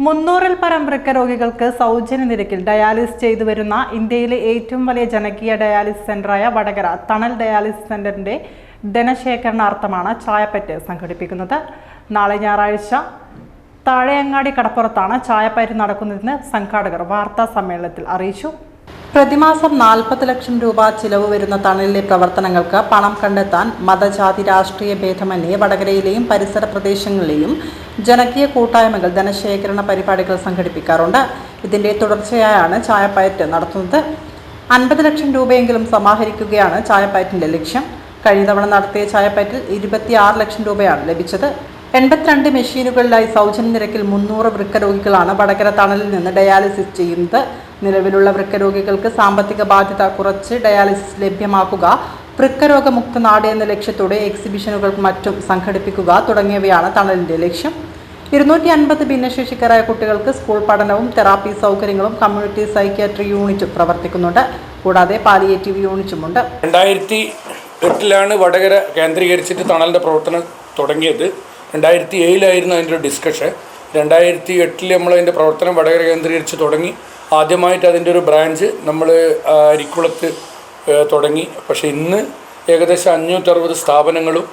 300-ൽ പരം വൃക്കരോഗികൾക്ക് സൗജന്യ നിരക്കിൽ ഡയാലിസിസ് ചെയ്തു വരുന്ന ഇന്ത്യയിലെ ഏറ്റവും വലിയ ജനകീയ ഡയാലിസിസ് സെന്ററായ വടകര തണൽ ഡയാലിസിസ് സെന്ററിന്റെ ധനശേഖരണാർത്ഥമാണ് ചായപ്പറ്റ് സംഘടിപ്പിക്കുന്നത്. നാളെ ഞായറാഴ്ച താഴെയങ്ങാടി കടപ്പുറത്താണ് ചായപ്പറ്റ് നടക്കുന്നതെന്ന് സംഘാടകർ വാർത്താ സമ്മേളനത്തിൽ അറിയിച്ചു. പ്രതിമാസം 40 ലക്ഷം രൂപ ചിലവ് വരുന്ന തണലിലെ പ്രവർത്തനങ്ങൾക്ക് പണം കണ്ടെത്താൻ മതജാതി രാഷ്ട്രീയ ഭേദമന്യേ വടകരയിലെയും പരിസര പ്രദേശങ്ങളിലെയും ജനകീയ കൂട്ടായ്മകൾ ധനശേഖരണ പരിപാടികൾ സംഘടിപ്പിക്കാറുണ്ട്. ഇതിന്റെ തുടർച്ചയായാണ് ചായപ്പയറ്റ് നടത്തുന്നത്. 50 ലക്ഷം രൂപയെങ്കിലും സമാഹരിക്കുകയാണ് ചായപ്പയറ്റിന്റെ ലക്ഷ്യം. കഴിഞ്ഞ തവണ നടത്തിയ ചായപ്പയറ്റിൽ 26 ലക്ഷം രൂപയാണ് ലഭിച്ചത്. 82 മെഷീനുകളിലായി സൗജന്യ നിരക്കിൽ 300 വൃക്കരോഗികളാണ് വടകര തണലിൽ നിന്ന് ഡയാലിസിസ് ചെയ്യുന്നത്. നിലവിലുള്ള വൃക്കരോഗികൾക്ക് സാമ്പത്തിക ബാധ്യത കുറച്ച് ഡയാലിസിസ് ലഭ്യമാക്കുക, വൃക്കരോഗമുക്ത നാട് എന്ന ലക്ഷ്യത്തോടെ എക്സിബിഷനുകൾക്കും മറ്റും സംഘടിപ്പിക്കുക തുടങ്ങിയവയാണ് തണലിന്റെ ലക്ഷ്യം. 250 ഭിന്നശേഷിക്കാരായ കുട്ടികൾക്ക് സ്കൂൾ പഠനവും തെറാപ്പി സൗകര്യങ്ങളും കമ്മ്യൂണിറ്റി സൈക്യാട്രി യൂണിറ്റും പ്രവർത്തിക്കുന്നുണ്ട്. കൂടാതെ പാലിയേറ്റീവ് യൂണിറ്റുമുണ്ട്. 2008 വടകര കേന്ദ്രീകരിച്ചിട്ട് തണലിന്റെ പ്രവർത്തനം തുടങ്ങിയത്. 2007 അതിൻ്റെ ഒരു ഡിസ്കഷൻ. 2008 നമ്മൾ അതിൻ്റെ പ്രവർത്തനം വടകര കേന്ദ്രീകരിച്ച് തുടങ്ങി. ആദ്യമായിട്ട് അതിൻ്റെ ഒരു ബ്രാഞ്ച് നമ്മൾ അരിക്കുളത്ത് തുടങ്ങി. പക്ഷേ ഇന്ന് ഏകദേശം 560 സ്ഥാപനങ്ങളും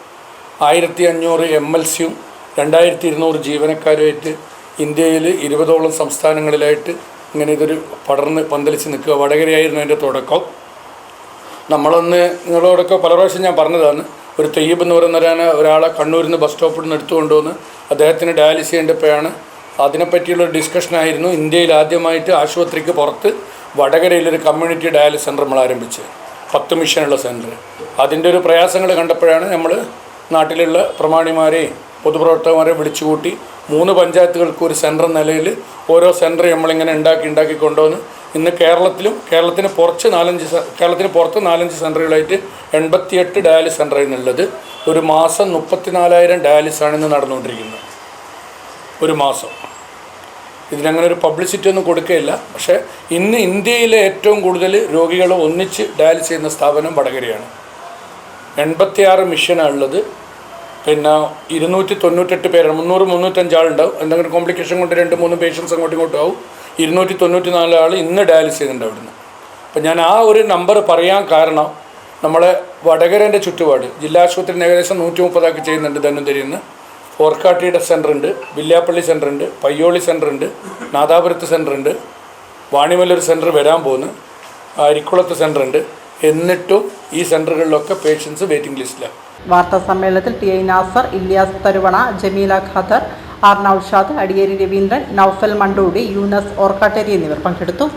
1500 MLCയും 2200 ജീവനക്കാരുമായിട്ട് ഇന്ത്യയിൽ 20ഓളം സംസ്ഥാനങ്ങളിലായിട്ട് ഇങ്ങനെ ഇതൊരു പടർന്ന് പന്തലിച്ച് നിൽക്കുക. വടകരയായിരുന്നു അതിൻ്റെ തുടക്കം. നമ്മളൊന്ന് നിങ്ങളോടൊക്കെ പല പ്രാവശ്യം ഞാൻ പറഞ്ഞതാണ്, ഒരു തെയ്യബ് എന്ന് പറയുന്ന ഒരാളെ കണ്ണൂരിൽ നിന്ന് ബസ് സ്റ്റോപ്പിൽ നിന്ന് എടുത്തുകൊണ്ടുവന്ന് അദ്ദേഹത്തിന് ഡയാലിസിസ് ചെയ്യേണ്ടപ്പോഴാണ് അതിനെപ്പറ്റിയുള്ളൊരു ഡിസ്കഷനായിരുന്നു. ഇന്ത്യയിൽ ആദ്യമായിട്ട് ആശുപത്രിക്ക് പുറത്ത് വടകരയിലൊരു കമ്മ്യൂണിറ്റി ഡയാലിസിസ് സെൻറ്റർ നമ്മൾ ആരംഭിച്ചത്. 10 മിഷനുള്ള സെൻറ്റർ. അതിൻ്റെ ഒരു പ്രയാസങ്ങൾ കണ്ടപ്പോഴാണ് നമ്മൾ നാട്ടിലുള്ള പ്രമാണിമാരെയും പൊതുപ്രവർത്തകന്മാരെ വിളിച്ചുകൂട്ടി 3 പഞ്ചായത്തുകൾക്ക് ഒരു സെൻറ്റർ നിലയിൽ ഓരോ സെൻറ്റർ നമ്മളിങ്ങനെ ഉണ്ടാക്കി കൊണ്ടുവന്ന് ഇന്ന് കേരളത്തിന് പുറത്ത് 4-5 സെൻറ്ററുകളായിട്ട് 88 ഡയാലിസിസ് സെൻ്ററായിരുന്നുള്ളത്. ഒരു മാസം 34,000 ഡയാലിസിസാണ് ഇന്ന് നടന്നുകൊണ്ടിരിക്കുന്നത്. ഒരു മാസം. ഇതിനങ്ങനെ ഒരു പബ്ലിസിറ്റി ഒന്നും കൊടുക്കുകയില്ല. പക്ഷേ ഇന്ന് ഇന്ത്യയിലെ ഏറ്റവും കൂടുതൽ രോഗികൾ ഒന്നിച്ച് ഡയാലിസിസ് ചെയ്യുന്ന സ്ഥാപനം വടകരയാണ്. 86 മിഷനാണുള്ളത്. പിന്നെ 298 പേരാണ്. 300-305 ആളുണ്ടാവും. എന്തെങ്കിലും കോംപ്ലിക്കേഷൻ കൊണ്ട് 2-3 പേഷ്യൻസ് അങ്ങോട്ടും ഇങ്ങോട്ടും ആവും. 294 ആൾ ഇന്ന് ഡയാലിസിസ് ചെയ്യുന്നുണ്ട് അവിടുന്ന്. അപ്പം ഞാൻ ആ ഒരു നമ്പർ പറയാൻ കാരണം നമ്മളെ വടകരേൻ്റെ ചുറ്റുപാട് ജില്ലാ ആശുപത്രിയിൽ ഏകദേശം 130 ചെയ്യുന്നുണ്ട്. ധന്വന്തരിന്ന് ഓർക്കാട്ടിയുടെ സെൻ്ററുണ്ട്, വില്യാപ്പള്ളി സെൻ്ററുണ്ട്, പയ്യോളി സെൻ്ററുണ്ട്, നാദാപുരത്ത് സെൻ്ററുണ്ട്, വാണിമല്ലൊരു സെൻ്റർ വരാൻ പോകുന്നു, അരിക്കുളത്ത് സെൻ്ററുണ്ട്. എന്നിട്ടും ഈ സെൻ്ററുകളിലൊക്കെ പേഷ്യൻസ് വെയിറ്റിംഗ് ലിസ്റ്റിലാണ്. വാർത്താ സമ്മേളനത്തിൽ T I Nasar, Ilyas Tharuvana, Jameela Khader, R Noushad, Adiyeri Raveendran, Noufal Mandoodi, Yunus Orkatteri എന്നിവർ പങ്കെടുത്തു.